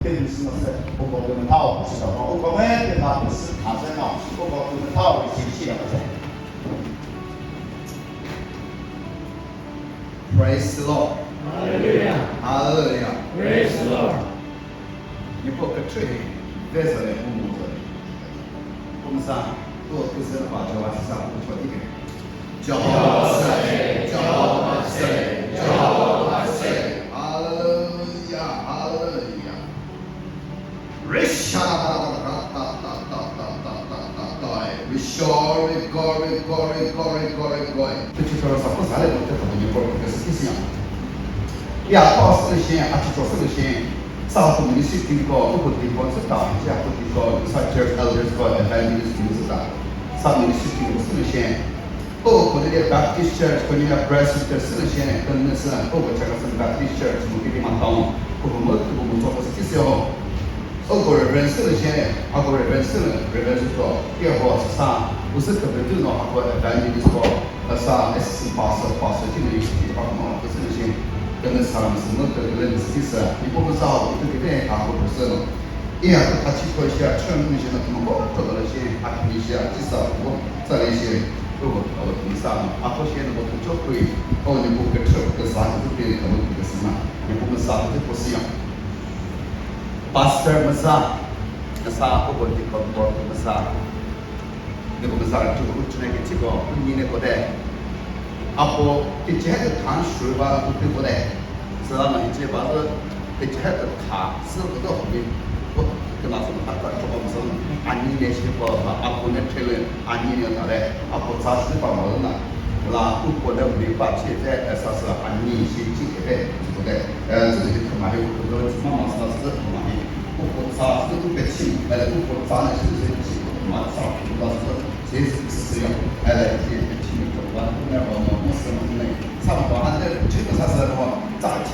变成什么事？我们跟他不是什么，我们跟他不是他生了，我们跟他为信息了不是。Praise the Lord. Hallelujah. Hallelujah. Praise the Lord. 你不可吹，别说的不木头的。我们上如果不是的话，就往上不错一点。Hallelujah. Hallelujah. Restore, glory. 这就说啥不啥的，这怎么一会儿这是这样？亚当是先，阿去做是先。上次我们的视频过，不地方是大，下不地方上 church elders 过，evangelist 是大。上面的视频我是先。哦，可能的 Baptist church，可能的 Presbyterian 是先，跟那是哦，我这个是 Baptist church，我给你们讲，我们做的是这些哦。俄国人认识了先，阿国人认识了，认识说，第二个是啥？不是特别对那阿国 evangelist 说，啥 SC 八十，这个有些地方嘛，不是那些。跟那上面什么的人其实你不知道，这个变化或者是了，一样他去做一些全部性的什么做到那些，他一些至少我在那些地上，他现在我们就会，你不跟车跟啥子都别他们这个什么，你不跟啥子不是一样。Pastor 们啥，那啥我们这个我们啥，那个啥这个我那个这个你那个的。आपको इच्छा है खान शुरुआत होते हो रहे सदा नहीं चाहिए बात इच्छा है खा सब तो हमें वो कितना सब खाता है तो हम सब अन्य ने से पर आपको ने ठेले अन्य ने ना रहे आपको साथ से पर मरना ला ऊपर ने भी बात से ऐसा सा अन्य से चीज़ है तो है这里हमारे ऊपर मामा साथ से हमारे ऊपर साथ से तो बेची पहले ऊपर साथ से हमारे साथ这是样，这听着我那会我是那差不多，俺这基本上是的话，长期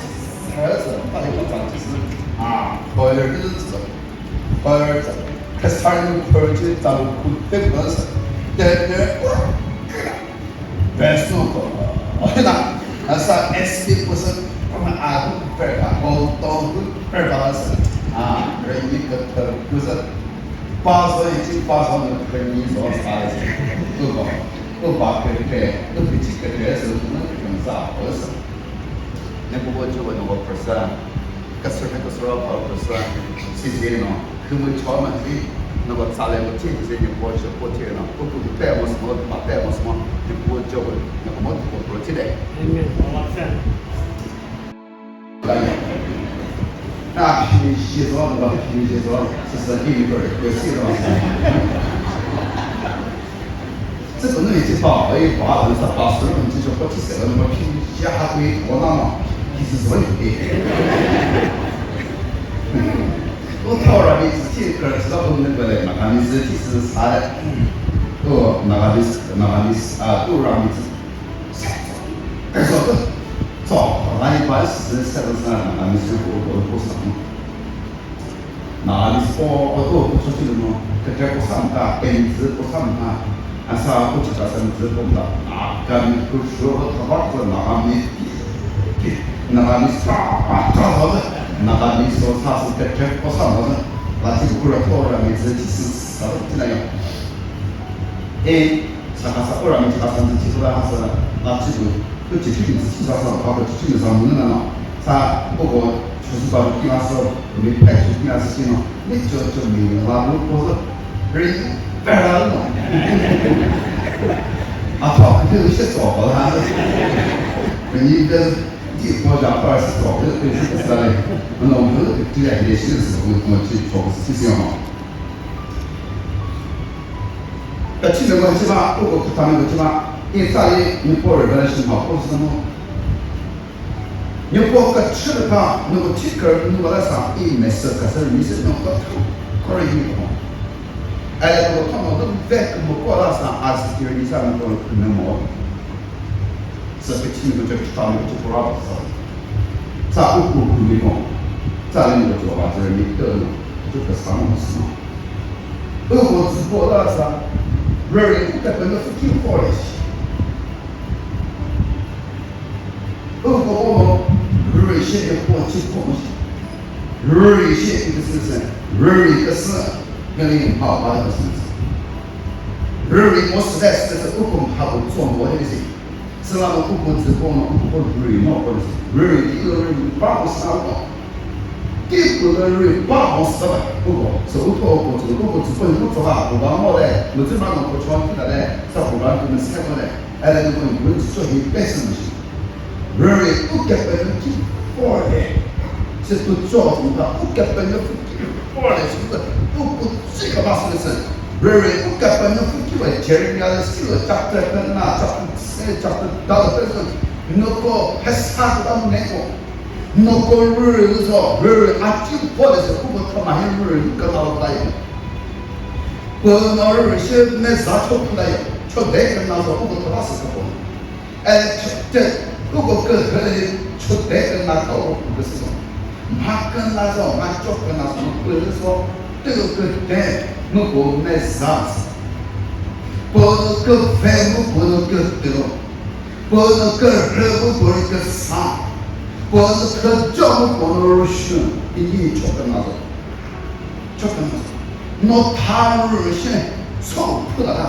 是，大家讲长期是高点日子，开始用科技咱们对不是，别说过，那是 SD 不是我们不是我都不是人一个就是。80已经80年跟你说啥的，都把这几个角色能跟啥合适？那不过就问我不是，可是那个时候跑不是，是这样，他们敲门的，那个咋来个天气的过去过天了，不带我什么嘛带我什么，就不叫我那个么过起来。那皮洗澡那个皮洗澡，这是第一个有洗澡。这个东西就把一把人是把水分就不提色了，那么皮洗还可以多那么，皮是问题。我挑了你自己个知道不能过来嘛？你自己是啥的？那个都让你自己。再说这。早，那一般是才都是那里是不上，那里是我不出去的嘛，这不上他，本质不上他，啥不知道什么知不道，跟不说他把这那里啥子，那里说他是这不上的，那就不是多了，你自己是啥都不那样，啥不然你其他甚至提出来还是那记住。그 지식이 시사서 하고 지식에서 없는 거는 자 보고 주수가 기와서 우리 패치 기와서 지는 내저저 미라고 보서 그리 빼라는 거 아빠 그 실수 없어 이 이国家二十多个对这个事嘞，那我们这样也是我去做事情嘛。那基本上基本上如果他们基本上。因在你波尔本身嘛，或是什么，你包括吃的话，那个体格那个来上，没事，可是你是那个可以用。那个他们都在那个过来上，20以上那个那么，这个体格就上面就不让上，咋不那种，咋那个做法就是你得了，就不上了是吗？俄国直播那上，人在本来是挺好的。俄国我们瑞士的国际关系，瑞些一个是什么？瑞个是跟你好好的是。瑞我实在是不公还不做我的事，是那个不公之后呢，不公瑞嘛或者是瑞一个人把我杀了，给不个瑞把我死了，不过是我托我这个不之后我做法，不管我嘞，我这把我不穿的嘞，是不管你们猜过来，哎那个我只做一百什么事，瑞不给别人去活的，是不做的，不给别人去活的，是不是？不这个把事的事。Very good, but no good. Jerry got a seal, chapter, chapter, dollar person. No go, has had one nego. No go, rules or very active policy who will come and ruin, got out of life. Well, no, receive Messato play, to take another over to us. And who will get to take another over the system. Mark another, my job another, 这个点我不能杀死，不能够反，我不能够得，不能够热，我不能够杀，不能够叫我不能选，你错个哪个？错个哪个？我他人先错不了他，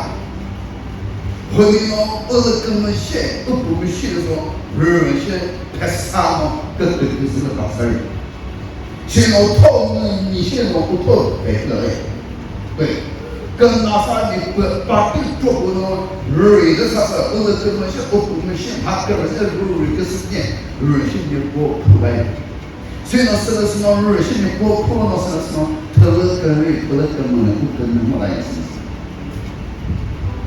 后面我跟我写，我不写的时候，人先拍杀我，这是个大事儿。现在透你现在不透，对不对？对，跟那啥你不把这做不到，瑞的啥子，我跟我些我们先他跟我些瑞的时间，瑞现在过出来，虽然是那瑞现在过出了是那特了跟瑞特了跟我们不跟我们来是，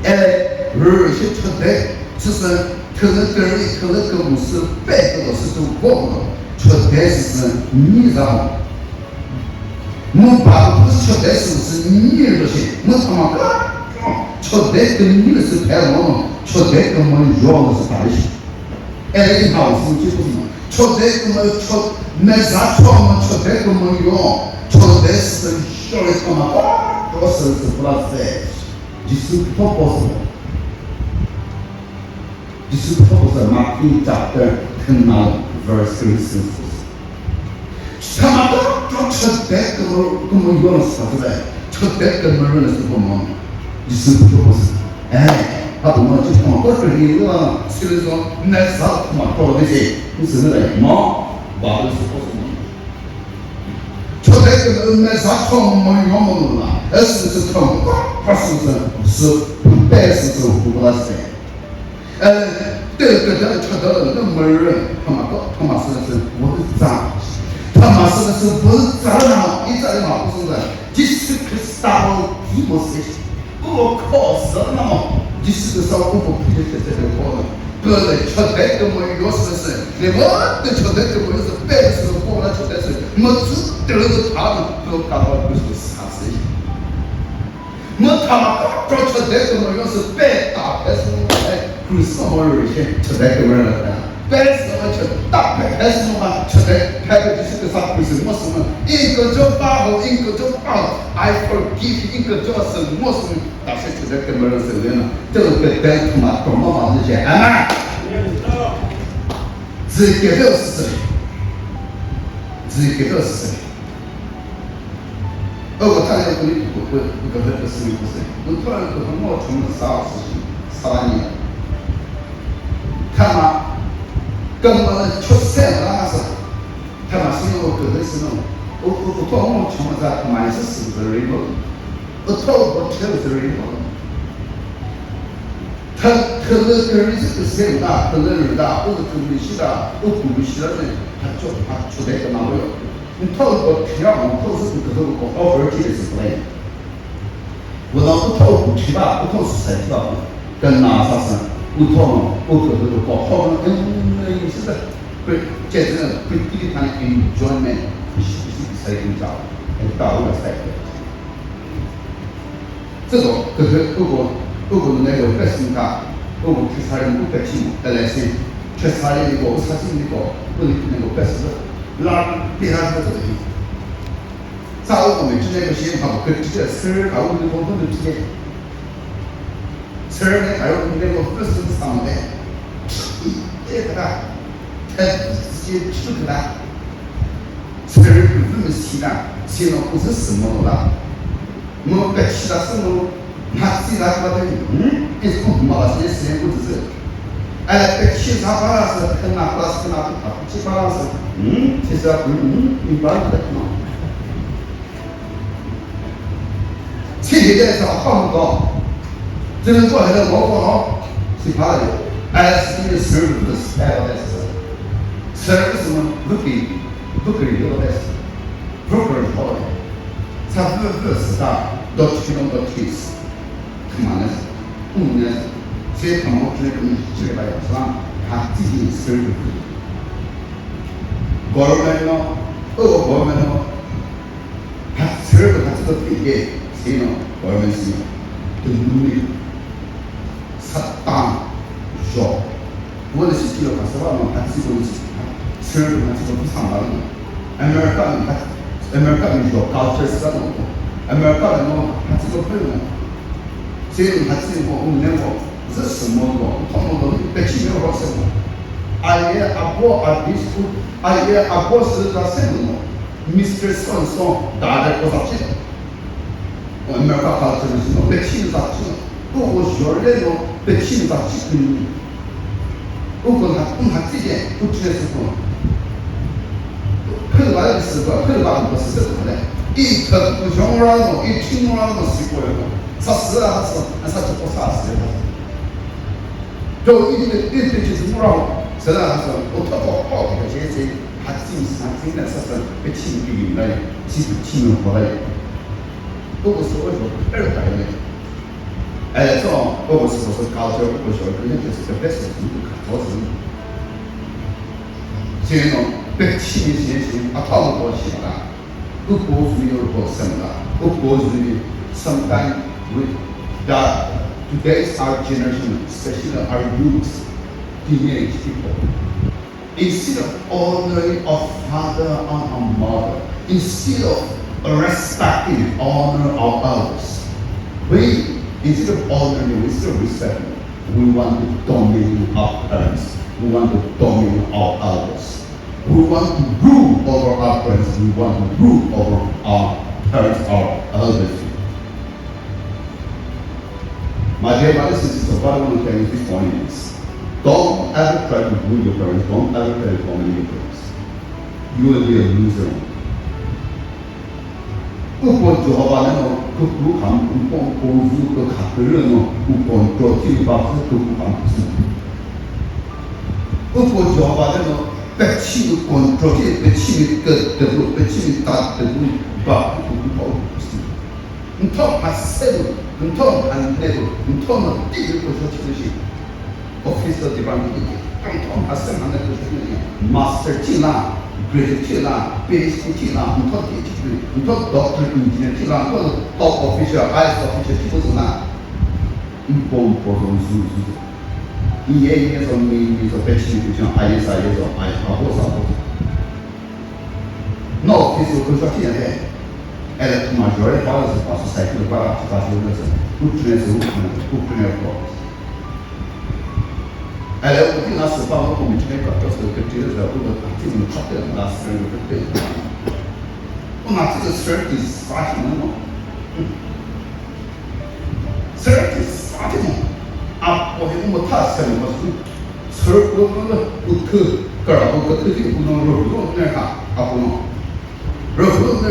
哎，瑞现出来，只是特了跟瑞特了跟我们是百个是都过不了。出代是你让，我把不是出代是你这些，我他妈出代跟你的是太long，出代跟我要的是大些，哎，你好是就是嘛，出代跟我出那啥出嘛，出代跟我要，出代是小的他妈多是不拉塞，就是不包什么，就是不包什么，Matthew chapter 10 verse 36。他妈的，这出代跟我要的是啥子嘞？出代跟我要的是什么？就是不是，哎，他不嘛就他妈我这里我虽然说那啥他妈搞那些，你是那个嘛，把的是不是？出代跟我那啥他妈要么了，而是他他是不带是不拉塞，这个出到了那么人，他妈是我是脏。他妈说的是不是咋了？你咋的嘛？不是的，就是个啥么地步事情？我靠，是那么，就是个啥我不配的这个活了。不是，出代跟我有事的是，你们的出代跟我是白的是过了出代是，我只得了个他们，不搞到不是啥事情。我他妈搞出代跟我要是白打还是哎，为什么有些出代跟我来？白是我吃，大白还是我嘛吃的，还有就是个啥回事？我什么？一个叫八号，一个叫八 ，I forgive， 一个叫什么什么？大些吃的根本是人了，这个带他妈多么忙这些啊！自己给的是谁？自己给的是谁？我突然跟你不跟那个事情不是，我突然跟我从啥事情啥年？他妈。跟我出赛那时候，他妈是我个人是那种，我到我穷了他妈是人了，我到我跳是人了，他那个人是个谁大，他那人大，我是土地系的，我土地系的人，他出来个哪个？你到我跳，我到是个这个高分级的是不来，我那不跳不去吧，不跳是谁吧？跟哪啥事？我讨我个个搞好了，现在会简直会给他的 enjoyment 是谁更高？大陆的赛道，这种如果那个百姓家，如果其他人不百姓来些，其他的那个啥子那个，不是那个百姓，那别他是这个意思。咋我们今天个新法，跟这些事儿，我们共同的体验。事儿呢，还有那个不是上的，这个他直接去给他，词儿不这么细呢，写了不是什么了，我们别其他什么，那其他说的，你是不嘛？现在时间不只是，哎，别其他巴拉是跟那巴拉是跟那不其巴拉是，其实你巴拉的可能。前几天是好高，这个过来的毛毛是怕的，哎，是因为事儿不是哎，我来是，事儿是什么？不给留的是，不给好的，他不是啥，到去弄到去死，他妈的是，5年，所以他们这个这个是吧？他自己事儿不给，国人呢，国人呢，他事儿他这个对的。谁呢？我们是对努力、适当、少。我的是记得他说话嘛，他自己是吃他这个不上班的。America 人说 culture 是什么？America 人说他这个不用，所以他自己说那个是什么个？他们都在前面说什么？阿爷阿伯阿弟叔，阿爷阿伯是他什么？Mr. 孙孙大概多少钱？我们搞搞这个什么，别听他听，如果学那种别听他听，如果他这点不知道是什么，碰到的时候，碰到不是这种的，一听不像我那种，一听我那种习惯了，啥事啊他就不啥事了，就一对就是我让，实际上是我特别好的这些，他经常真的是别听别人的，其实听人话的。如果是我说200年，哎，这种如果是高教不学，肯定就是个白手工作考试。这种别轻易行，他们多行了，不过是有多深了，不过是sometimes with that today's our generation, especially our youth, teenage people, instead of honoring our father and our mother, instead of respecting, honor of others. We, instead of honoring, we still respect them. We want to dominate our parents. We want to dominate our elders. We want to rule over our parents. We want to rule over our parents, our elders. My dear brothers and sisters, what I want to tell you this morning is, don't ever try to rule your parents. Don't ever try to dominate your parents. You will be a loser. 不管做好吧，那种不看不光光是个看别人哦，不光做听吧，是都不看不是。不管做好吧，那种别去光做些，别去个得路，别去打得路，吧不好不是。你他还是你他还那个，你他们第一个说这个是 officer 地方的，刚他还是那个是那个 master 进啦。Graduate 去啦 PhD 去啦，你到底去？你到 Doctor Engineer 去啦，或者 Top Official、IS Official 去不是啦？你不懂是，你也说你说别去就像 IS 说 IS 多少？那其实我说现在，哎，嘛主要的话是把是采购的话，就把所有的是不只是不只是搞。哎，我听那时候我们这边搞就是跟这个时候我这种差的那时候就对，我拿这个事儿给啥情况？事儿给啥情况？啊，我他什么事儿我特个儿我特别不能肉那啥啊不能，肉那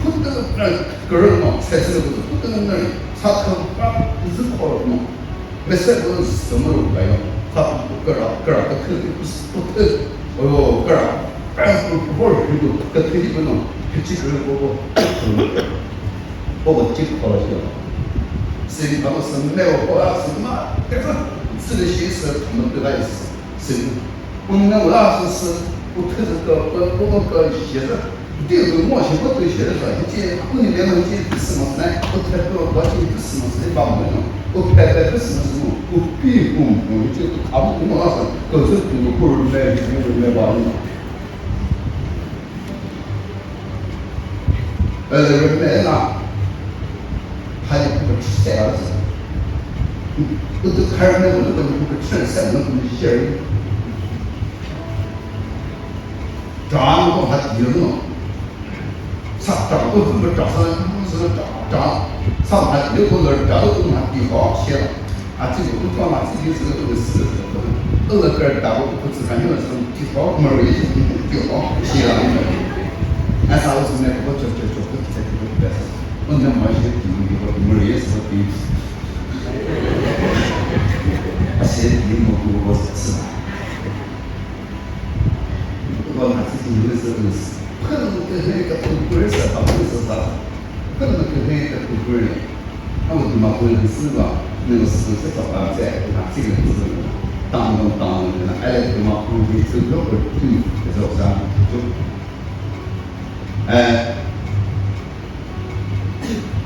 不得那个人嘛，才是不得那他把日考了嘛，没事我什么都没有。他个儿个特别不特，哦个儿，不是个特别不能，这个我这个好了些了，所以他们是没有好啊什么，但是这个形式他们对他也是，是，我们我那是我特这个我个写的，这个模型我都写的说，这我那边我这什么呢？我特别我这什么是把我们弄。我拍的是什么？我并不就他们跟我说，都是中国人来玩的。人来了，他就不吃菜了是。我都看那我都不吃菜，我都不写人。这样的话他低了，啥长都怎么长上是长上海六个人长都跟他比好些了啊，这个不光嘛，自己是个都是二个人打不知道，因为是比好门儿也是比好些了。俺啥我是呢？我就不在这个边上，我那么些地方门儿也是比，些地方我是吧？我拿自己有的时候是。可能跟那个土龟儿似的，是啥？可能跟那个土龟儿，那我他妈会是个，那个是早上在他这个是当的，那还来他妈会走路会腿，这是啥？就，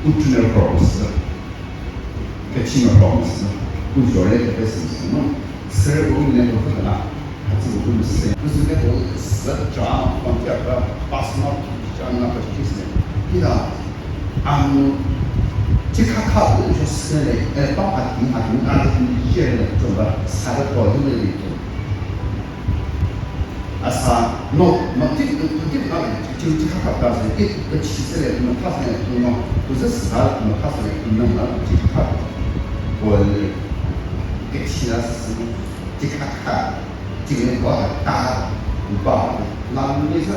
不只那高是，这起码高是，不晓得这个是什么，12公里那个不可能。这个不是，就是那个是长放这个80码长那个就是你看，这卡不是说是嘞，帮他定下定，俺是一些人怎么啥都搞定的里头，啥这个就这卡当时一个汽车来，那么他是那么不是市场，那么他是那么这卡，我给其他是这卡。这个我打把那没事，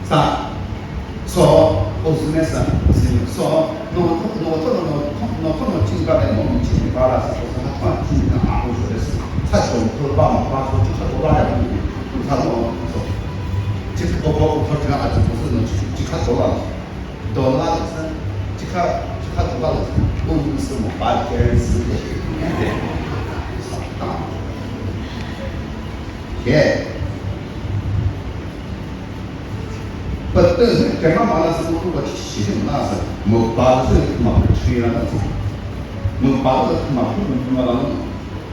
啥说我是没事，说我进过来，我们进过来是他突然进来啊，我说的是，他从头把说就他多大点，他说这个我这个儿子不是能去看多了，到那里是去看多大了，我们是我8天是的。耶，不，但是这个嘛，那是如果提醒那是没把这个嘛吹了那种，没把这个嘛不嘛那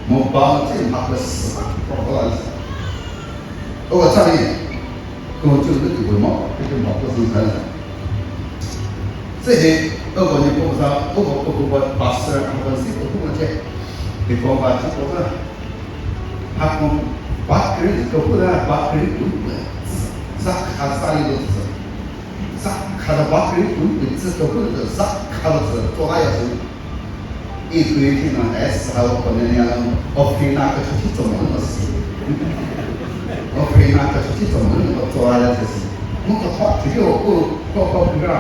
没把这嘛个死搞过来是。我这里跟我就是这个嘛，这个嘛不是很。这些我你不上，我把事我谁都不去，你讲吧，这个是，他讲。把个人搞不然，把个人滚滚，啥看啥里头是，啥看到把个人滚滚，这搞不是啥看到是多大要是，一个月听了10还有可能两我陪那个出去做梦的事，我陪那个出去做梦的做完了就是，我个好，这个我搞这个，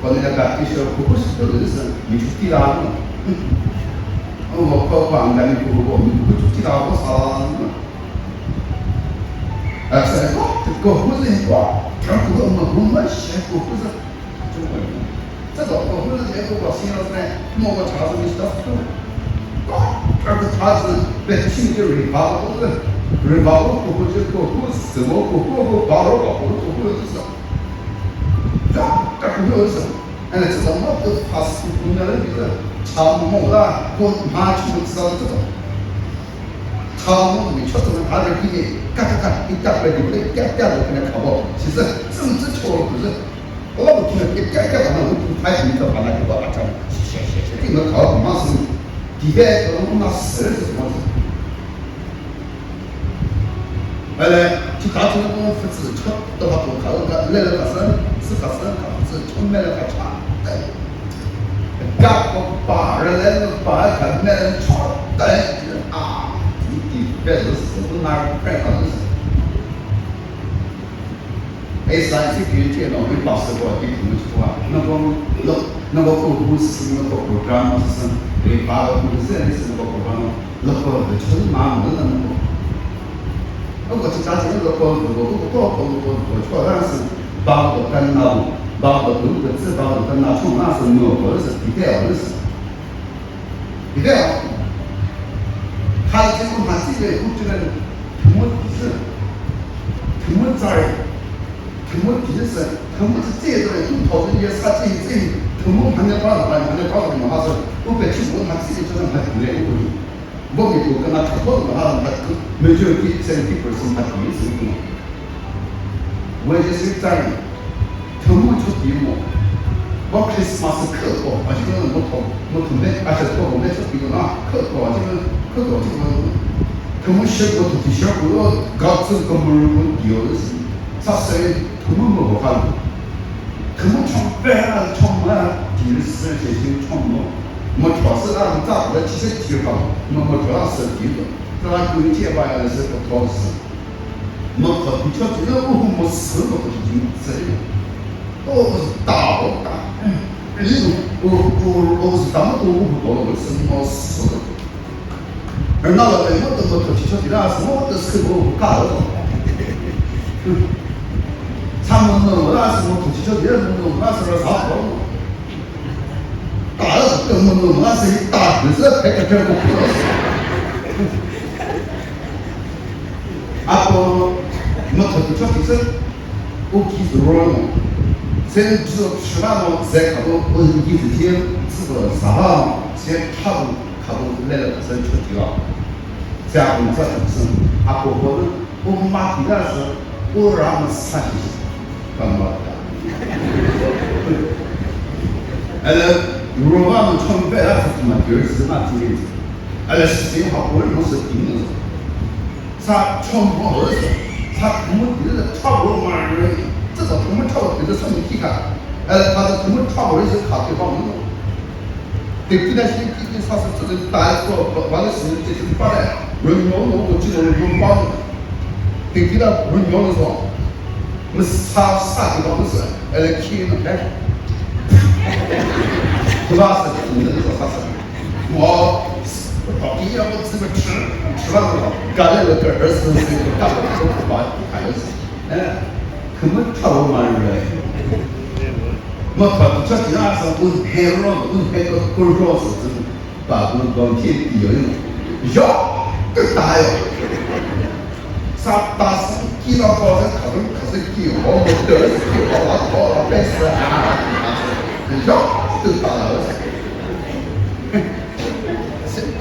可能那个必须不是都是你去地拉了，我搞完了你不去地拉我啥子？是这个不是一个，全部都我们写过不是中国人，这个不是这个写了噻，某个查出来是都，这个他是被新疆人发的，都是人发我不这个不是我不把我搞不是，这不是，这个我都他是公家的这个查某的，我马上就知道这个。他们确实他这里面干一大块地，一点都跟他看不，其实政治错了不是，我不听一点往那我拍你的把那个把它写，这个考马是底下可能那死人是什么事？后来就大众公司支出到他多考来了个是充满了个差，干个把人来把看那人差啊。别是不拿快上的事，3这边电脑会80个给他们去做啊，那个公司那个program是对把公司的是那个program，那个就是蛮猛的那个，我去家庭那个我确实是把我跟那把我读个字把我跟那从那是我的是比较的是，比较。他这个他这个我觉得他们是这个都讨论一些他这他们还能搞什么？他是我本去我他自己就是他独立的，我没有跟他讨论他没有70%他没什么，我也是这样，他们出题目。我 Christmas 课多，而且我准备，而且我们是比如那课多，这个，他们学过都学过，搞这个门儿有的是，啥事根本没办法，根本从白了从么第二次进行创作，没确实让人咋不其实提高，没做到实地的，这让有些吧也是不讨事，没可比较这个我没事了，已经这样，我是大不大，你我是当么多我不多了，我是没事的，而那个我都没可比较这个是我的生活不干了。他们那是我土地小弟，那是啥活嘛？打了根本那是一打就是拍个片不可能。啊不，我土地小弟是，我记住了嘛。先就是吃饭嘛，再看到我一直听这个啥嘛，先看不来了，先出去了。这样子这就是啊我妈提的是，我让我三十。干嘛的？如果我们从白了是么就是嘛这样子，是最好我们是定的，他从不好的，他我们就是差不多嘛人，这个我们差不多就是什么体感，他是我们差不多是卡对方的，对比那些他是这个大家说完了是就是把来，人妖我记得人帮的，对比那人妖的说。我们啥地方都是，去那拍，不啥事，你那个啥事？我到底要我这个吃完了，干了个20岁就干了，都不把还有事，根本差不多嘛人。我靠，这第二是我拍个工作是把钢铁底下哟，更大哟。啥大事见到高人可是给我们得了给我老百姓啊，要都打了。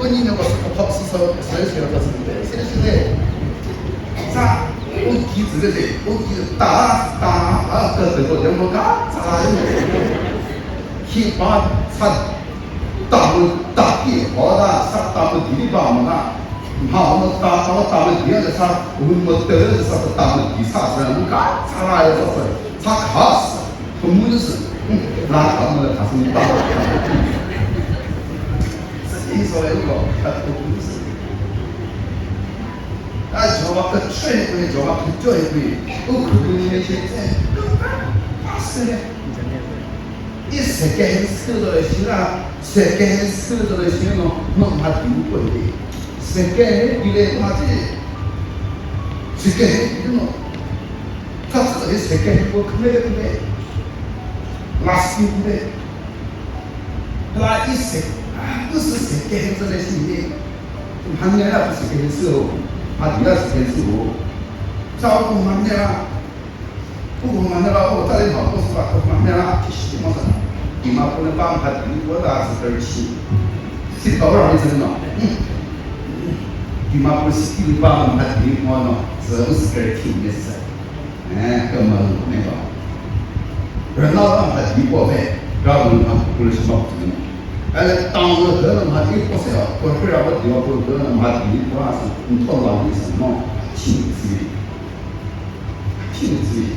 我你那个他不是说谁学的是现在啥？我记这个人，我记打这个人我干啥的？去把他打地好的，啥打不地的帮忙啊？好，我们第二个啥？我们得的是啥？打的第啥子？我干啥来着？他卡死，他没的是，那他们他是你打的。你说那个，他不是。叫我个吃一回，叫我个叫一回，我可不那些在，是的。你世界受到的心啊，世界受到的心咯，弄他丢过的。世界比来哪里？世界比喏，他这个世界我看来不来，那是不来，那一世不是世界这个心里，旁边那不是跟时候，他第二是跟时候，照顾旁边啦，不顾旁边啦，我再来跑，我是把旁边啦提醒我啥，你妈不能把他丢过大是点气，谁搞不了你真的？你妈不是丢把我们还丢光了，是不是个挺的事？根本那个，而那让他丢过呗，然后他不是什么不能，当时可能他丢不少，我会让我丢不可能他丢不那是，你到哪里什么挺资源，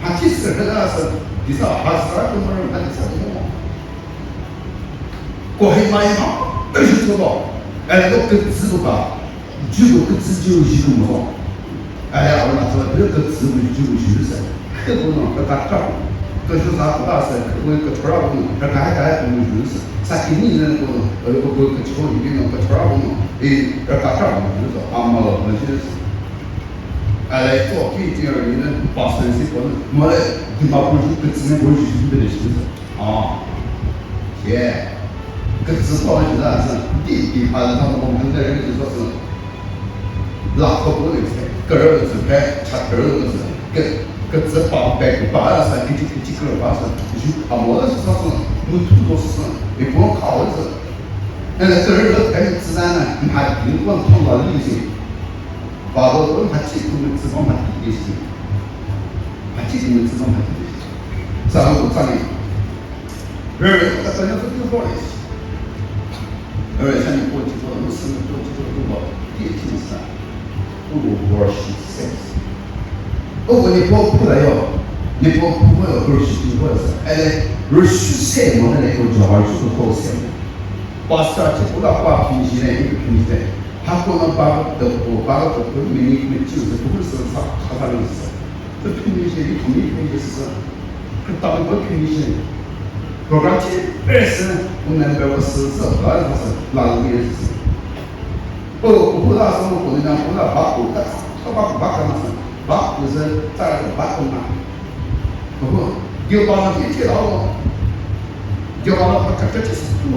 他其实那是第啥，他是2公分，他第啥都没，过黑马一趟，20多包。那个字都讲，就个字就有几个么？我那说那个字就有几个，可不能不打仗，这是啥不大事？我个村儿不能，这干不能就是，啥今年人不能，个村里面个村儿不能，这打仗不能就是，嘛了那些是，早给这样的人把生意搞得，没嘞，你把过去个字面过去就是的形式，耶。个指导就是啥子？地他们我们这人就说是拉可不的菜，个人是拍吃个人是个指导把是给个人把是，就我的是啥子？我土多是也不用考的是，个人还是自然呢，他并不能通过理性，把到他基本的指导他第一性，他基本的指导他第一性，然后上面，人他这样是有道理。像你过去说，我是过去说如果电竞赛，不如玩儿16我你包铺了哟，你包铺了都是经过的，哎，如蔬菜我那里头主要是好菜，把啥子不拉把平时呢一个平时呢，他可能把个民就是不会是啥他那个是，这平时你同意平时是，可当个平时，不管去20，我们这个40，那就是哪个也是。不那时候可能讲不那把股的，他把股干嘛？把股是在把股嘛，不过又把那一切到了，又把那这是股，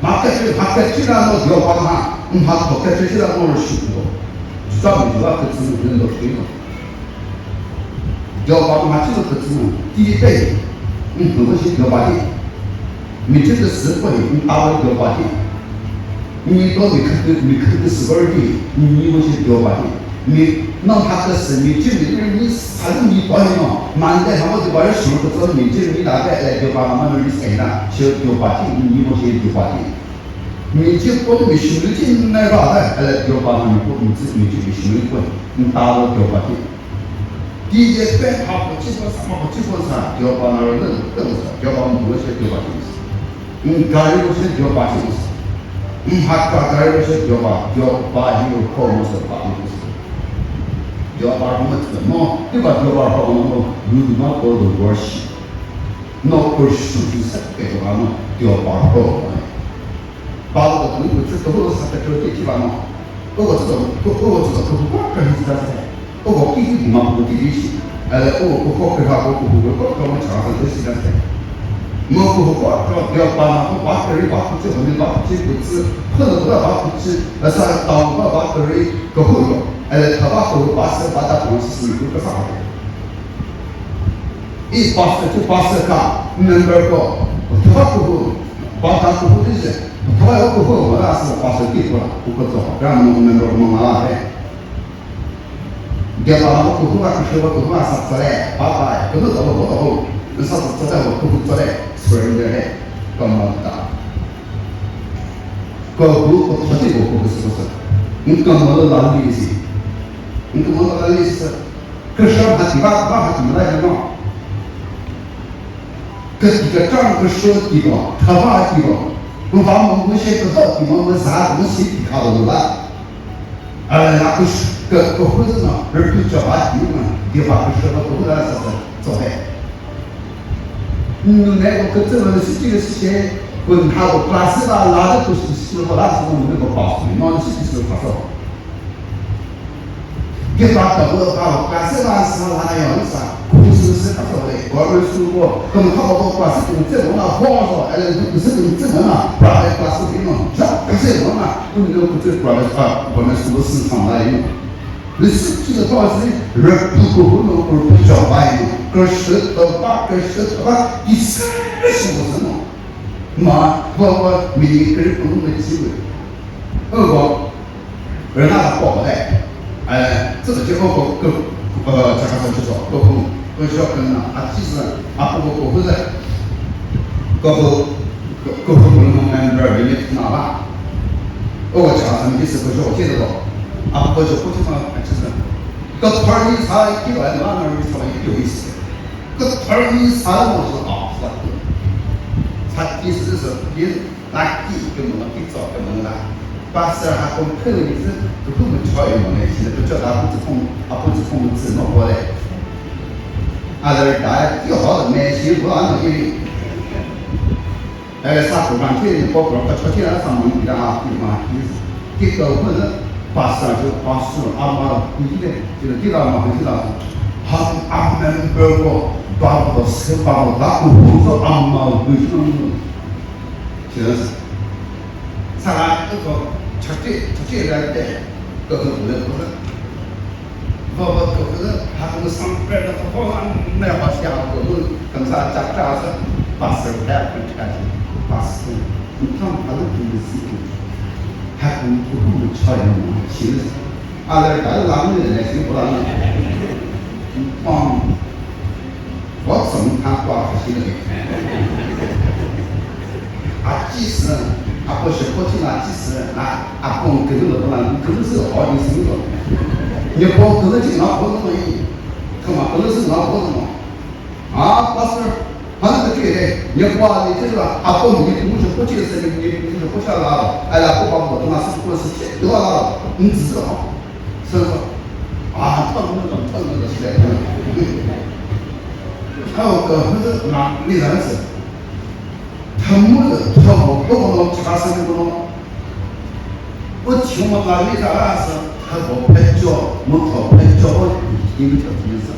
马克这那又把它，他不这那我是输过，专门就要给自己人都推了，要把它这个自己第一辈，很多些要把的，你这个是不能打了要把的。你到你看的是个的，你我些标把的，你那他的是你这里边你啥子你保险嘛？满在他们就把人手不知道你这你大概来标把他们的谁呢？小标把的，你我些标把的，你这过你手里进那啥的，标把你不你自己就手里过，你打到标把的。第一件办他不基本上标把那人标把我些标把的，干的我些标把的。他大概是要把一个科目是把的是，要把我们怎么对吧？要把我们如何搞的关系，那不是就是给他们要把好的，把这个东西这个是在这个地方嘛，我知道客户管跟是啥子？我必须嘛不必须，我给他我们厂上都是这样子。我不管，不要把个人把出去，后面把出去不止，可能不要把出去，啥当不把个人搞后头，他把后头把他东西是有个啥的，一把就把干，能个搞，他把过后，把他过后的人，他把要过后我那是把手给过了，不可做，然后能个我拿来，要把我过后啊，是我过后啊啥出来，把不能做不到，那啥子做在我过后做来。所以呢，干嘛的？搞不这个不是不是？你干嘛的哪里是？你干嘛的哪里是？可是他地方他怎么来着嘛？这个账个说地方，他把地方，我把我们些个好地方，我啥东西看到了？那个是个或者呢，而比较把地方，地方个说不来是做的。那个这个是这个事情，跟他的巴士吧，拿的都是西方，那是我们那个巴士，那是是巴士。给把德国把巴士吧是拿来用的啥？公司是他说的，我们说过，那么他把巴士用这种啊，放上，不是用这种啊，把那巴士给弄，这这种啊，我们那个这把我们说市场来用。你是这个东西，人不可能不晓得用。个石头把第三个是我什么？嘛，我每个人不同的机会，而那报来，这个结果加上就说，我需要跟其实不是，不能那边人家哪吧？我加上意思不是我接着说，我就不知道就是，个团里他一来那儿他有意思。个团里啥我是好是吧？他意思是你拿地给我们给找给我们拿，把事还跟配了一次，都根本超越我们，现在都叫他不止从自弄过来，这大最好的买新不让因为，啥不让钱，包括他出钱上门给他对吗？给到或者把事就把事嘛，你的就是给到嘛，给到。他们把我是把我打工作为什么？就是他这个出去来的，不是，他们上班的好像那好像我们跟啥家是把手来把手，你看他们这个事情，还不超越我们，其实，但是咱们人是不让我怎么看多少些人？即使不是过去即使跟着不然，可能是好的生活。你包可能经常包那么一，干嘛？可能是哪包的嘛？啊，不是，反正这个你包的就是吧？啊，包你不是不接受你就是不想拉了，哎呀，不把我的嘛是不是都要拉了？你只知道，是不是？啊，他们那种时代，还有个那个哪没人是，他们的他们不能其他生意不能。我听我那里啥是，他说拍照，我靠拍照，我一个条件是，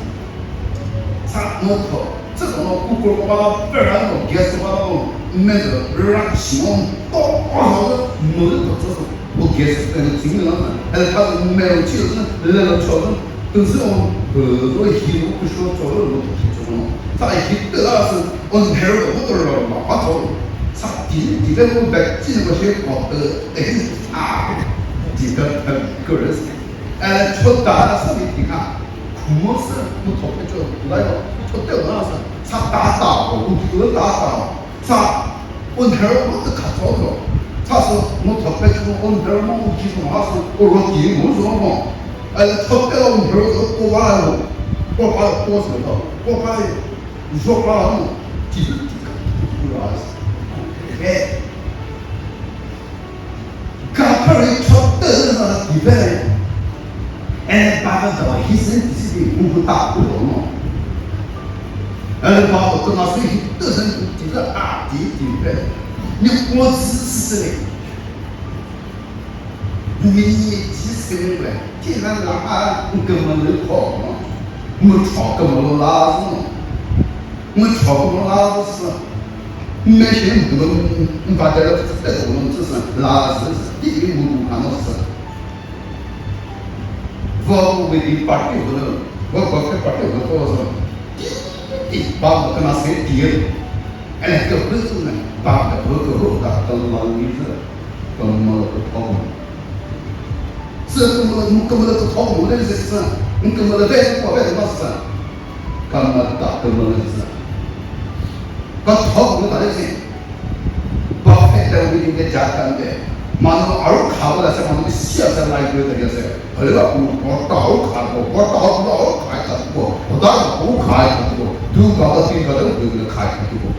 啥我靠，这个我不过把不然我解释把我那个让希望到好的某个这种，我解释那个经历了，还是他是没有其实那个调整，都是我我一路不说做了我提出了，他一得到是我拍了我都是马头。第个我在记那些搞的啊，几个个人，出大的生意你看，苦是不同的就那个出掉那是，他打我不打他问题我都看错了，他说我特别出问题我记住他是我说第我说嘛，出掉问题我把了，我把多少了，我把你说把了，记住不要死。刚开始出得那地方，把个这个医生自己的功夫打不懂了，把我跟他说得成这个啊地方，你我只是的，你几十个人来，既然拉根本没跑嘛，我吵根本都拉子嘛，我吵根本拉子是。没钱不能把这个这种知识拉是第一步看到是，我为的把这个我把这个做是，把我跟他谁低了，这不是呢，把这个后的跟我女子跟我讨论，是跟我的讨论的是，跟我的在国外的那是，跟我的是。把讨论大家先，把拍的我应该加干的，马上二卡过来，什么东西写上来一个这个是，后来我到卡过，我到卡一过，我到不卡一过，都搞到最高的都卡一过。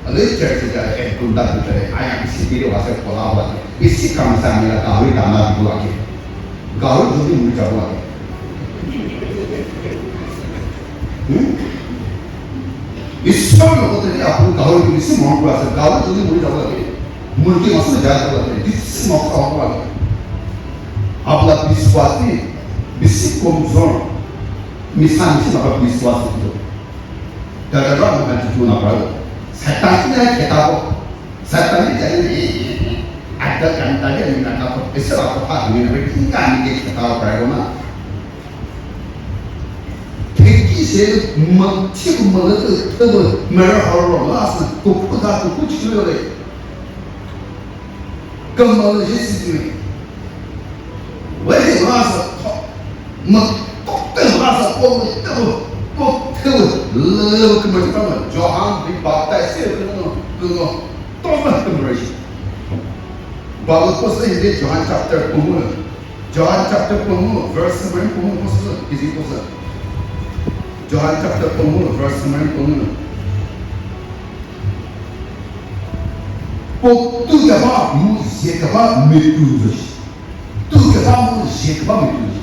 那这是在公大的这，哎呀，西边的话是过拉吧的，一西港上面的大卫大那不拉的，搞了就是没找过的，你小了我这里啊，不搞了你什么过来？搞了就是没找过的，没地方是家过来的，你什么搞过来的？啊，不啦，比swat ni, bisi komzon, misal apa bi swat itu. Kadang-kadang bukan cucu nak berada. Setan ni ada kita apa? Setan ni jadi ada kan tadi yang nak apa? Esok apa ni? Mereka ni kita tahu berada mana. Kiki se mati malu tu merah orang asal kuku dah kuku cium le. Kamu ni sih我这个是么这个是我这个根本就干嘛？叫俺比把带谁那个多么根本是，把个不是一点叫俺chapter 公文，叫俺chapter 公文 verse 什么公文不是，已经不是，叫俺chapter 公文 verse 什么公文。我都在把有些个把没有这些。都给他们写个名字，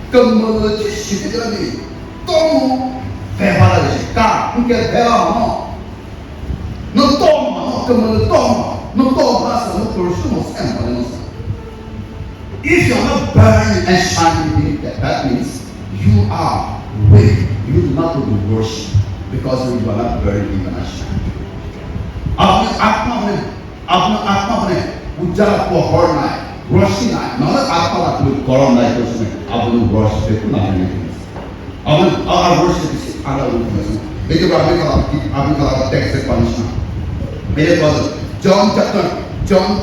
根本就写这个的，当白话了是干，应该白话嘛，能当嘛，根本就当嘛，能当嘛是能做什么什么的东西。If you are not burning and shining, that means you are weak. You do not do the worship because you are not burning and shining. आपने आत्मा में उजाला को हरना है रोशनी ना मतलब आत्मा का कोई गरम नहीं है उसमें आप लोग रोशनी पे कुछ नहीं है अब और रोशनी से आला रूप में से लेकिन आपने कहा टेक्स्ट से पनिशमेंट मेरे पास John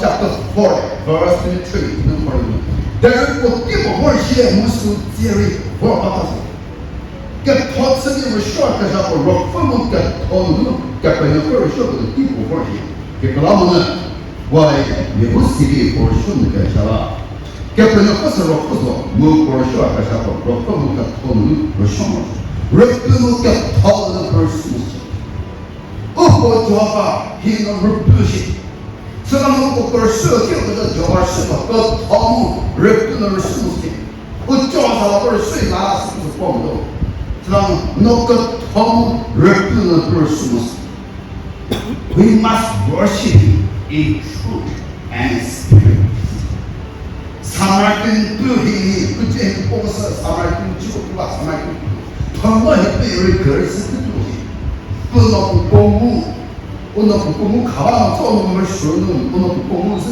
chapter 4 verse 23 number 1 there को तीन वर्ष ये मुझसे theory वो आता है क्या थॉट से ये शॉर्ट का जब रॉक फॉर्म का थॉट क्या पहले को शॉर्ट का तीन वर्ष के कलाम में वो ये वो सीधी पोर्शन का चला Kepenya kosa rokoso mu korosho akashako rokomu katonu roshomo rokomu katonu roshomo uko joba hino rubushi salam uko korosho kyoto joba shimo katonu rokomu roshomo ujo sa korosho la su pondo salam no katonu rokomu roshomo. We must worship in truth and spirit. Samaritan Buddhi, which is also Samaritan Jew, Samaritan Tama Hippi, Curse the Buddhi. Punopumu, Unopumu, Kawa, Tomu, Shunu, Unopumu, as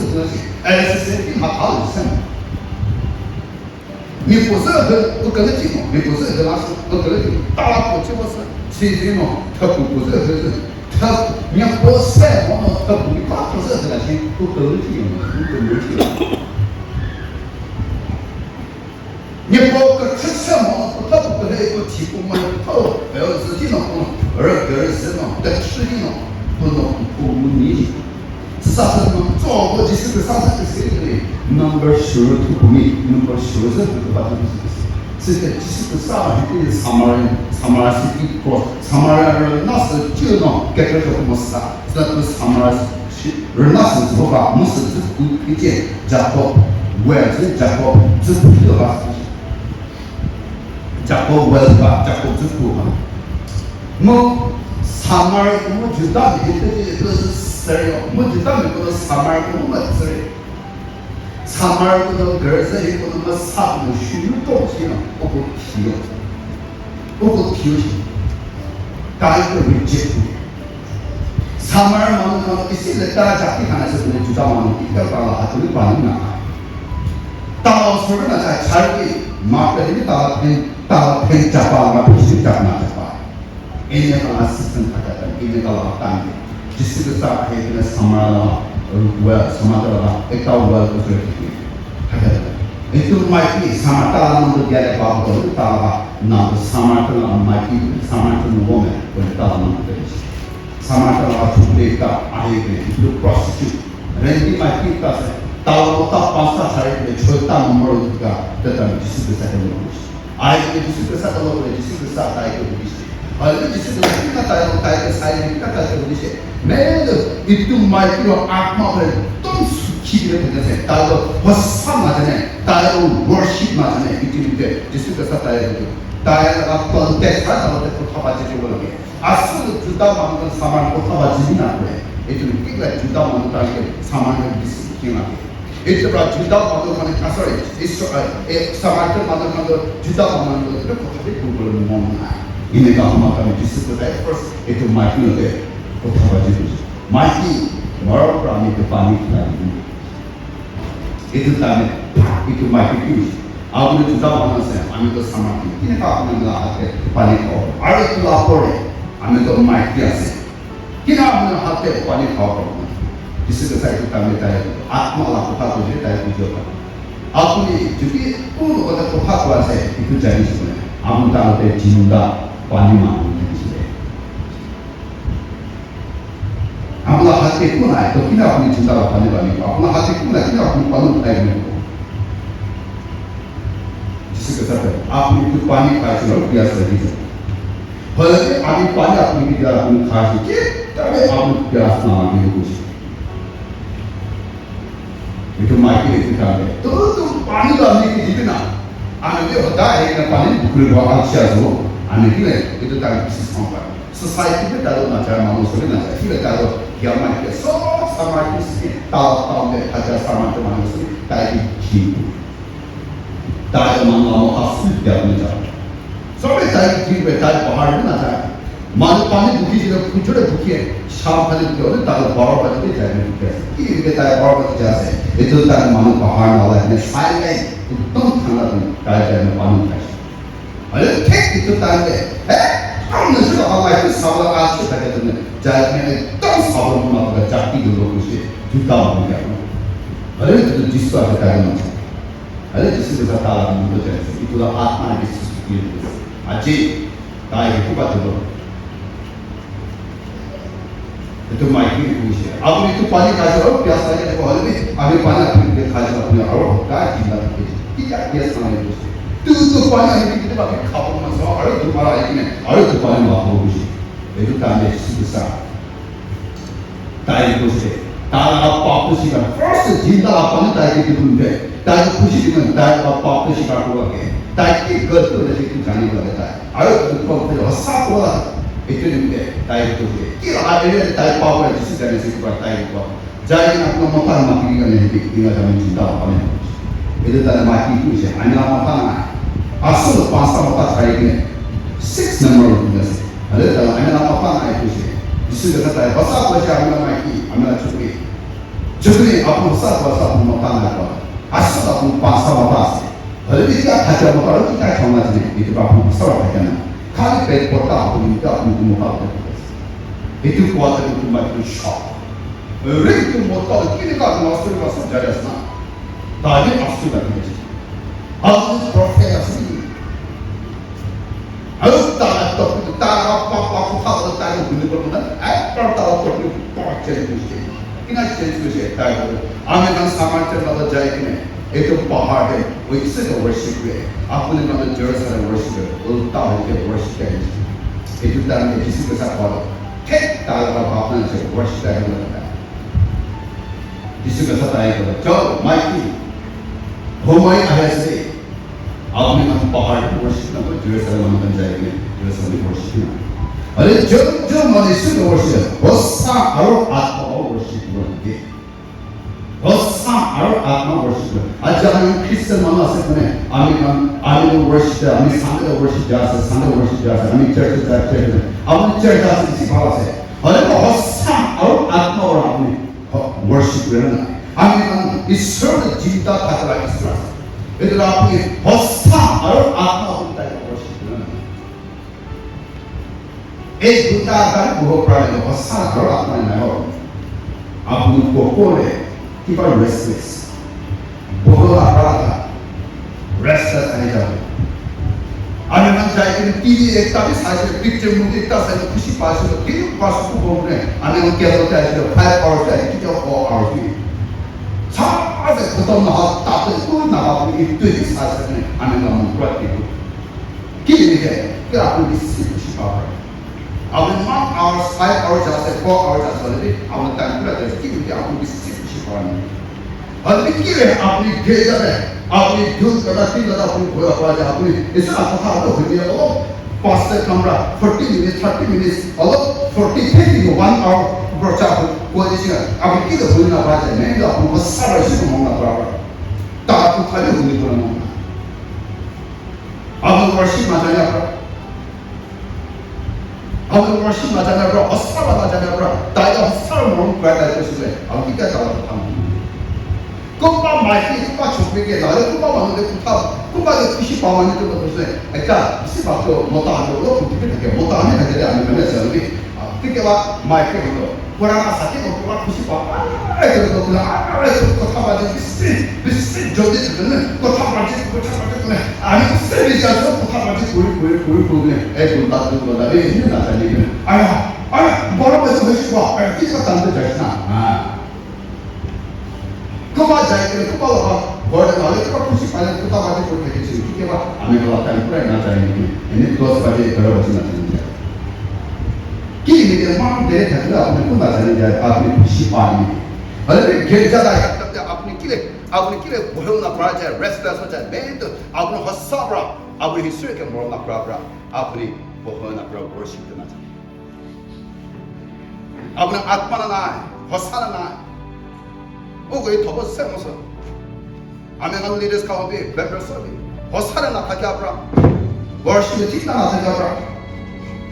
I said in my house. We possess the locality, we possess the last locality, Tala, which was Sino, Tapu possesses. You possess one of the we possess the locality, locality. 你包括吃什么，他不给一个提供嘛，他不要自己弄，而个人是弄，在吃的弄，不弄不你，啥子弄，做过就是个啥子就是个，number sure to me number sure是不把它是个就是个啥玩意，是Samara city cross Samara 那是就弄，改个叫什么啥，这都 Samara 人那是怎么把，不是这不理解，加多，外是加多，这不知道吧？ Jacob welfare, Jacob Zukuha. Mo Samar, mo Judah, it was serial. Mo Judah, because Samar, mo Matsuri. Samar, the girls, it was a massage, shoe, Tokyo, Oko Kyo. Oko Kyo. Died rejected. Samar, Mama, is in the Dajaki, and I said, Judah, Ikaba, to the Banana. Tao Sorana, Charlie, Market, Tao Pen Japa, Japa. Any of our assistant in the time. This is the start having a summer well, some other Ekau well was ready. It might be Samata to get about the Tava, now the Samata might be Samaritan woman when the Tava village. Samata to break up, I agree, to prostitute. Randy might keep us. Tao pasta side the Chota Moroga, that this is the second language. I this is the second language, this is the start I could be. This is the title side, man, it do my Atma, don't keep it in the same title, was some title worship Mazane, this is the satire. Title of context, I don't know the Kotabaji. As soon as you down on Saman Kotabaji, it will be like you down on the Saman this king. It's about Judah Mother, sorry, it's Samaritan Mother, Judah Mother, the Kotabi Mona. In the government, this is the first, it might be there. Might be more from the family. It is done, it might be used. I will do that one, I'm the Samaritan. In the government, Panico, I will lapore, I'm the my fiancé. Here I'm going to have to Panico. This is the cycle of Atma Lapata to the Joga. Actually, to be all of the Papa was a good Chinese woman. Amuta de Jinda, Panima. Amla Hatikuna, the Kina of Nijinda Panima, Amla Hatikuna, Kina of Panu. This is the cycle. After you panic, I should not be as a reason. But I mean, Pana, we are on Kashi, I will gas now in the bush. Itu mati itu kan. Tu pani dah ni kita nak. Ane dia hoda yang pani bukan buat asia tu. Ane dia itu kan bisnis apa. Society kita dalam macam manusia ni macam kita kalau kiamat kita sama kita tahu deh ajar sama manusia tadi hidup. Tadi manusia hasil dia macam. Sampai tadi hidup tadi bahar ni macam. Malu pani bukti jadi kucur bukti. Sham kali dia tahu bahar pada dia jadi bukti. Ini kita tahu bahar pada jasa. Itu tak mahu bahar Allah ni silent. Itu tangan kaya dan mahu kasih. Ada kek itu tanda. Kamu nasi Allah itu sahaja asal tak ada ni. Jadi itu sahaja mana berjati dulu kusi. Juga mungkin. Ada itu jisu ada kaya macam. Ada jisu kita tahu mungkin jadi. Itulah atma jisu itu. Aje kaya itu betul. itu maiki puisi. Aku itu pani kasih biasa aja aku hari ini. Aku pani aku dia kasih aku ni awak kaya cinta tu. Tidak biasa mana itu. Tu pani ini kita bagi kau masalah. Ada tu malah ini. Ada tu pani mahu puisi. Itu kami susah. ताई खुशी है ताई आप पाप खुशी का फर्स्ट जिंदा अपन ताई की दुनिया ताई खुशी दिन ताई आप पाप खुशी का हुआ के ताई की गलत हो जाए कि जाने वाला है अरे तो तो फिर हंसा हुआ इतने दिन के ताई खुशी है कि आज ये ताई पाप है जिस तरह से पर ताई को जाए ना अपना मकान माटी का नहीं कि इना जमीन जिंदा अपन इधर ताई माटी खुशी है अन्य मकान असल पांच मकान ताई के 6 नंबर होता है अरे ताई अन्य मकान है खुशी जिससे कहता है बसा बचा हमला माइकी हमला चुपड़ी चुपड़ी अपन बसा अपन मकान है पर असल अपन पांच मकान से अरे भी क्या खाचा मकान की क्या खाना चाहिए ये तो अपन सब है ना खाली पेट पड़ता अपन इनका अपन मकान है itu kuat itu macam shock itu motor kini kan master masuk jelas na tadi asal lagi asal profesi Aku tak tahu itu tak apa aku tahu tak itu benar benar. Aku tahu itu tak jadi mesti. Ina jadi mesti tak itu. Amerika sama macam jaya ini. Itu pahar है. वो इससे तो worship है. आपने मतलब Jerusalem worship है. वो ताऊ के worship है. itu dalam किसी के साथ बोलो. ठीक ताऊ का आपने से worship है मतलब. किसी के साथ आए बोलो. चलो माइकी. होमाई आया से. आपने हम पहाड़ पर वर्षित ना करो जेरूसलम में जाएंगे जेरूसलम में वर्षित ना अरे जो मनुष्य को वर्षित वो सार आत्मा वर्षित होंगे वो सार आत्मा वर्षित आज जब हम क्रिश्चियन माना से बने आमी वर्षित आमी संडे वर्षित जाते संडे वर्षित जाते आमी चर्च जाते आमी चर्च जाते इसी भाव से अरे वो सार आत्मा और आमी वर्षित करना आमी ईश्वर ने जीता था ईश्वर itu आपकी हौसला और आत्मा होता है वर्षित करना एक दूसरा का वो प्राणी हौसला और आत्मा नहीं हो आप उनको कोले कि पर रेस्टलेस बहुत अपराध रेस्टलेस नहीं जाते आने मन चाहे कि टीवी एक ताबी साइड पिक्चर मूवी एक ताबी खुशी पास हो कि पास को बोल रहे आने मन क्या होता है 5 hours है कि जो 4 hours की सारे खत्म ना ताते कोई ना आपने इतने ही साथ में आने का मन पूरा किया कि ये है कि आपने किसी खुशी पावर आपने 1 hour 5 hours जाते 4 hours जाते वाले आपने टाइम पूरा जैसे कि आपने किसी खुशी पावर नहीं और कि है आपने गेजर है आपने यूज करना थी लगा आपने कोई आवाज आपने इसे आपको था तो हो गया वो पास से कमरा 40 minutes 30 minutes और 40 50 1 hour बच्चा पोजीशन अब की तो बोलना बात है नहीं तो आपको सारा इसी को मांगना पड़ेगा ताकि खाली होने को ना अब वर्षित माताया पर अब वर्षित माताया पर अस्त्र वाला जाने पर ताकि अस्त्र मोड़ कर देते हैं अब क्या चला था कुंभा माइकी कुंभा छुपे के लारे कुंभा वाले कुंभा के खुशी पावाने तो बोलते हैं ऐसा इसी बात को मोटा हो लो कुछ भी नहीं मोटा नहीं है जरा मैंने चल भी के बाद माइकी हो पुराना साथी को पूरा खुशी पावा ऐसे तो बोला ऐसे कथा बाजे बिस्से जोड़े चलने कथा बाजे ने आने से भी जातो कथा बाजे कोई एक उल्टा तो बोला ये नहीं ना चाहिए आया बड़ा बच्चा विश्वा ऐसी का तंत्र जैसा हां कबा जाएंगे कबा वर्ड वाले को खुशी पाले कथा बाजे को लेके चलिए के बाद हमें बोला था पूरा ना चाहिए इन्हें क्लोज बाजे करो बचना चाहिए कि मेरे मां दे थकला अपने को ना जाने जाए आपने खुशी पानी अरे घेर जाता है तब अपने किले बोल ना पड़ा जाए रेस्टलेस हो जाए मैं तो आपने हसाबरा आपने हिस्ट्री के बोल ना पड़ा आपने बोल ना पड़ा वर्शिप करना चाहिए आपने आत्मा ना है हसा ना है वो कोई थोड़ा से मसला हमें हम लीडर्स का होते बेटर सभी हसा ना था क्या पड़ा वर्शिप जितना ना था क्या पड़ा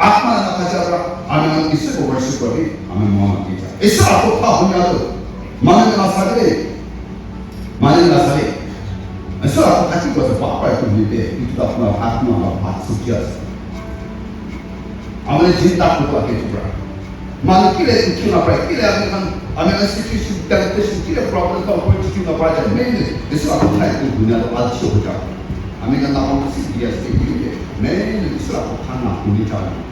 आत्मा ना कचारा हमें इसे को वर्शिप करी हमें मोहम्मद की जा इसे आपको था हो गया तो माने ना सारे ऐसा आपको खाती को तो पापा को मिलते इतना अपना आत्मा का बात सुझा हमें चिंता को आके चुरा माने कि ले क्यों ना पड़े कि ले हमें सिचुएशन टेंशन कि ले प्रॉब्लम का कोई क्यों ना पड़ा नहीं इसे आपको खाती को दुनिया तो अच्छी हो जाए हमें का नाम किसी दिया से नहीं इसे आपको खाना होनी चाहिए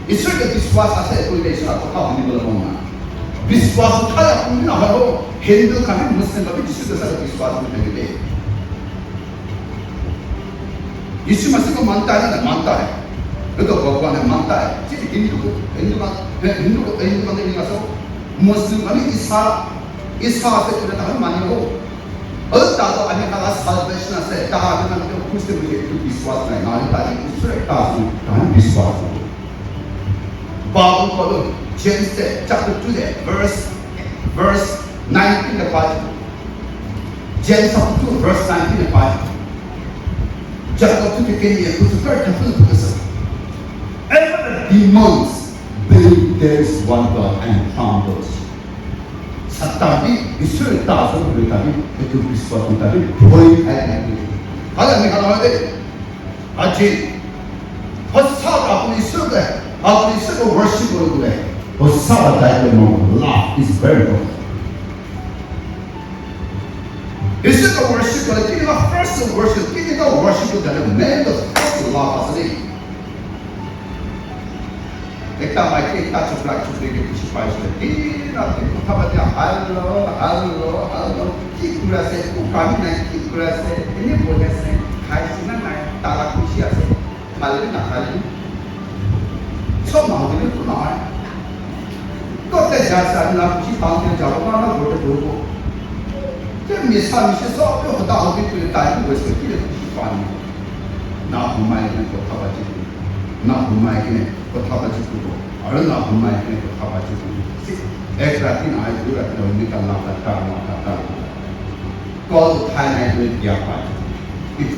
ईश्वर के विश्वास से कोई ईश्वर को था नहीं बोला बोलना विश्वास उठाया उन्हें ना हो हिंदू का भी मुस्लिम का भी जिसके साथ विश्वास में लगे यीशु मसीह को मानता है ना मानता है तो भगवान है मानता है हिंदू को नहीं मानता मुस्लिम का भी ईसा से जुड़े था मानिए हो और ताकि अन्य का साल्वेशन से ताकि ना तो कुछ तो मुझे विश्वास नहीं ना ताकि ईश्वर का विश्वास हो Bible called James chapter 2 verse 19 the Bible. James chapter 2 verse 19 the Bible. Chapter 2 begin here to start to put this. Every demons believe there is one God and found those. Satani ईश्वर दास को बताने एक विश्वास बताने कोई है नहीं. हालांकि निकालना है अच्छी फंसा अपने ईश्वर का अपने ईश्वर को वर्शिप करोगे और सब टाइप में love is very important. ईश्वर को वर्शिप करें कि ना first worship कि ना worship को जाने में तो first love असली एक टाइम आई एक टाइम चुपड़ा चुपड़े के पीछे पाइस में ना तो कथा बातें हालो कि पूरा से उकामी नहीं कि पूरा से इन्हें बोले से खाई सीना नहीं ताला खुशी आसे खाली ना खाली सब मांगने तो ना है तो ते जैसा ना कुछ मांगने जाओ ना बोले बोलो जब मिसा मिसे सब तो होता होगी तो टाइम वेस्ट करके कुछ पानी ना घुमाए ने तो खाबाची ना घुमाए ने तो खाबाची को और ना घुमाए ने तो खाबाची को एक रात ना आए दो रात ना निकलना पड़ता कॉल उठाए नहीं तो दिया पाए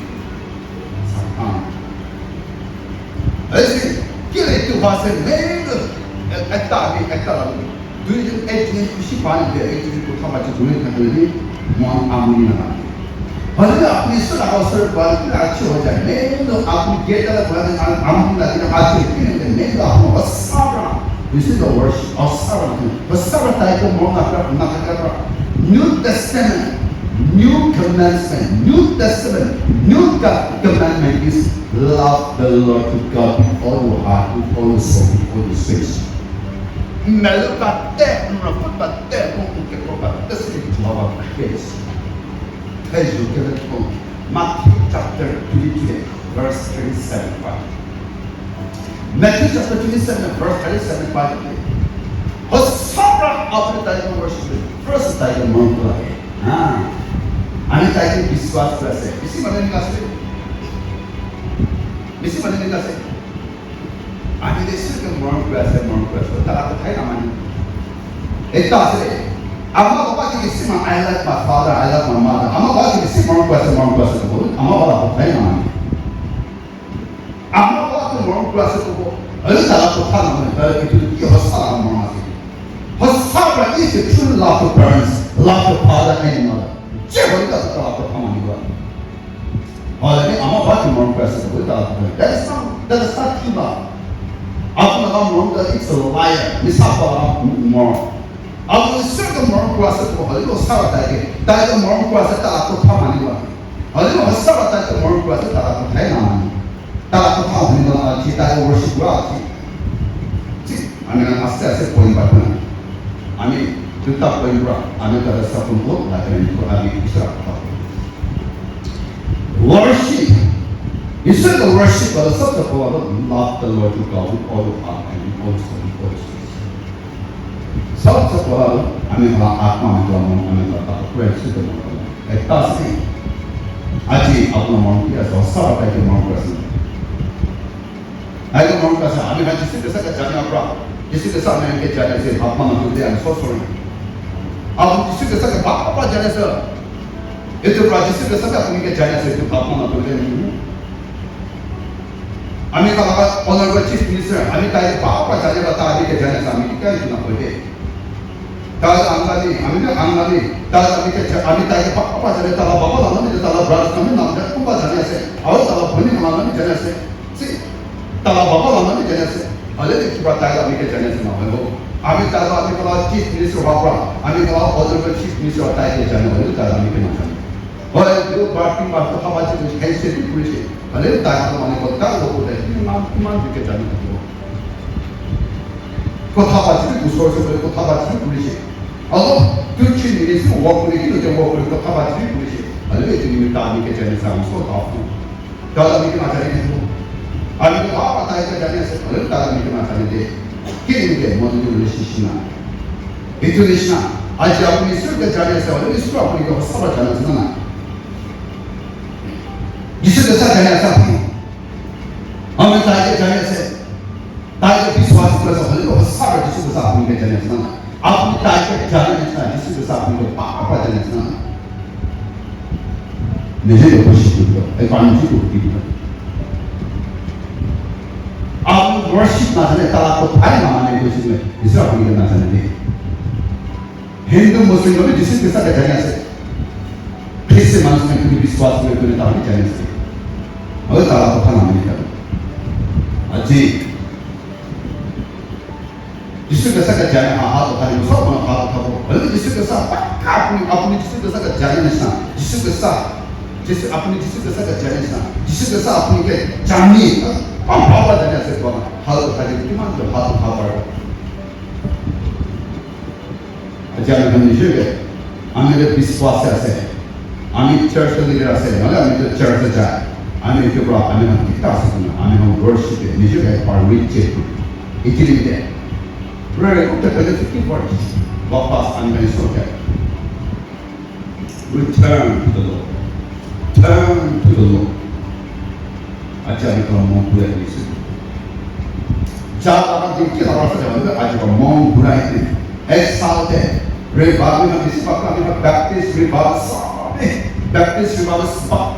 हाँ ऐसे Kile tu bahasa mega ekta lagi. Dua jam ekjun kusi paling dia ekjun tu sama macam dunia kan ini mau amni nak. Kalau apni sudah awasar balik kita अच्छे हो जाए. Mega apni kita lah bukan amni lagi nak अच्छे ini mega apni asara. This is the worship asara. Asara tadi mau nak New Testament. New commandment, New Testament, New commandment is love the Lord to God with all your heart, with all your soul, with all your spirit. Melukate, melukate, melukate, sedikit lawak kes. Keju keletku, Matthew chapter 23, verse 37. Matthew chapter 27, verse 37. Hosara after that worship, first time mengulai. Ani tadi विश्वास करते हैं इसी मने निकाल से ani देश के मरण करते ताला तो है ना मानी एक तो आसे अम्मा पापा की किसी में I like my father I like my mother अम्मा पापा की किसी मरण करते तो बोल अम्मा पापा तो है ना मानी अम्मा पापा तो मरण करते तो बोल अरे ताला तो था ना मानी ताला की तो ये हस्ता मरण आती हस्ता is the true love of parents love of father and mother Siapa kita setelah pertama juga? Oleh ini amat baca orang persen kita. That is not tiba. Aku nak orang that it's a liar. Misapa orang. Aku sesuatu orang kuasa tu. Oleh itu sahaja tadi. Tadi orang kuasa tak aku pertama juga. Oleh itu sahaja tadi orang kuasa tak aku thay nama. Tak aku pertama juga. Kita worship Allah. Kami nak asyik poin berapa? Kami tetap poin berapa? Kami ada satu pun lagi itu kami isyarat. Worship. You said the worship, but the subject of love the Lord your God with all your heart and with all your soul, with all your spirit. Subject of kami atma mendalam kami kata prayer sudah mendalam. Etasi. Aji apa nama kita sahaja kita mahu berasa. Ayo mahu berasa. Kami hanya sesuatu kerja apa? Jisi kesal dengan kerja ini apa nama kita yang sosok. Aku jisi kesal apa kerja ini? Itu jisi kesal aku ni kerja ini itu apa nama kita ini? Kami kalau honorable chief minister, kami tanya apa kerja bata ini kerja ini Amerika itu nak boleh. Kalau angkali, kami kalau kami tanya apa kerja kalau bapa lama ni kalau beras kami nak apa kerja ini? Awak kalau bani lama ni kerja ini? Si, kalau bapa lama ni kerja ini? Oleh itu kita tanya kami kerja ini semua. Kami kalau chief minister apa? Kami kalau honorable chief minister tanya kerja ini, oleh itu kami kerja. Oleh itu parti parti apa saja itu hasil itu polisi. Oleh itu tanya kalau mana kota itu boleh. Iman kerja ini. Kothabati resource Kothabati Polish. Although 15 minutes walk with you, the walk with Kothabati Polish. A little bit in the Dami Kitchen sounds so awful. Dala Mikimata. I mean, how I said that a little Dala Mikimata. Killing them, what do you listen? Intuition. I Japanese circuit Chinese, a little strong because of Sabbath. This is the second something. I'm a tiger Chinese. Tiger piece was because of a little sorrow. This is the something that is not. After tiger Chinese, this is the something of Papa that is not. The little worship, a country to people. After worship, not a talk of time, is not really not a day. Hindu Muslim, this is the second Chinese. Please, a man can be responsible to the Chinese. Other talk of Panama. Aji. This is the second China, how to have so much how to this is the sun, up this is the second China, this is the sun, this is up this is the second China, this is the sun, we get Chinese, power than I said, how to have it, how to cover. A German sugar, I'm in the peace process, I'm in church leader, I say, I'm in the church, I'm in the rock, I'm in the guitar, I'm in worship, and you guys are rich, it's in there. Very good, the 50 words. Bypass and then okay. Return to the Lord. Turn to the Lord. Ajari ka mong buhay ni Yesus. Java ka din kita rasa jalan ajari ka mong buhay ni. Exalted. Revival na disipag kami na Baptist revival sa. Baptist revival sa.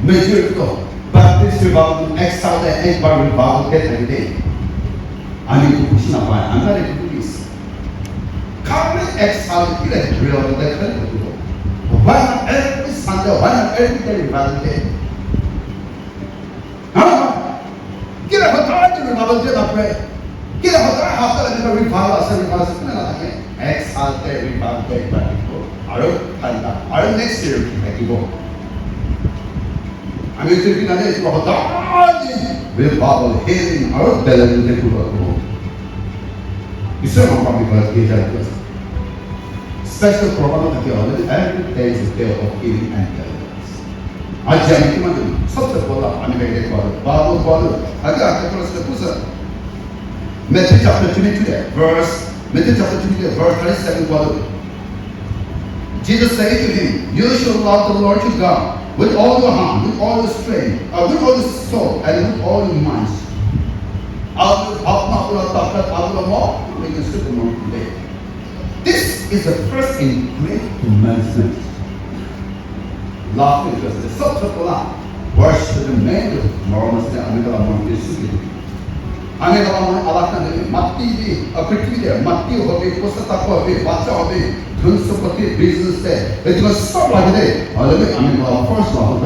Major ito. Baptist revival exalted revival get every day. I need to push up. I'm not able to do this. Come and exalt it. Real that why not every Sunday? Why not every day revival day? Get up a time to revival day. Get up a time after the revival. Exalt the revival day. I don't next year. I can go. I'm going to be the next revival healing our belly to go. You said I'm coming to get special program of the other every day is a day of healing and deliverance. I tell you, such a problem, animated Bible, I got the first Matthew chapter 22, verse 37. Jesus said to him, you shall love the Lord your God with all your heart, with all your strength, with all your soul, and with all your mind. This is the first and great commandment. Laughter is the subject of worship the man of morality and the morality. I mean, Allah Mati, a pretty there, Mati, Postataco, Bacha, Tunsopati, business there. It was so like that. I mean, first of all,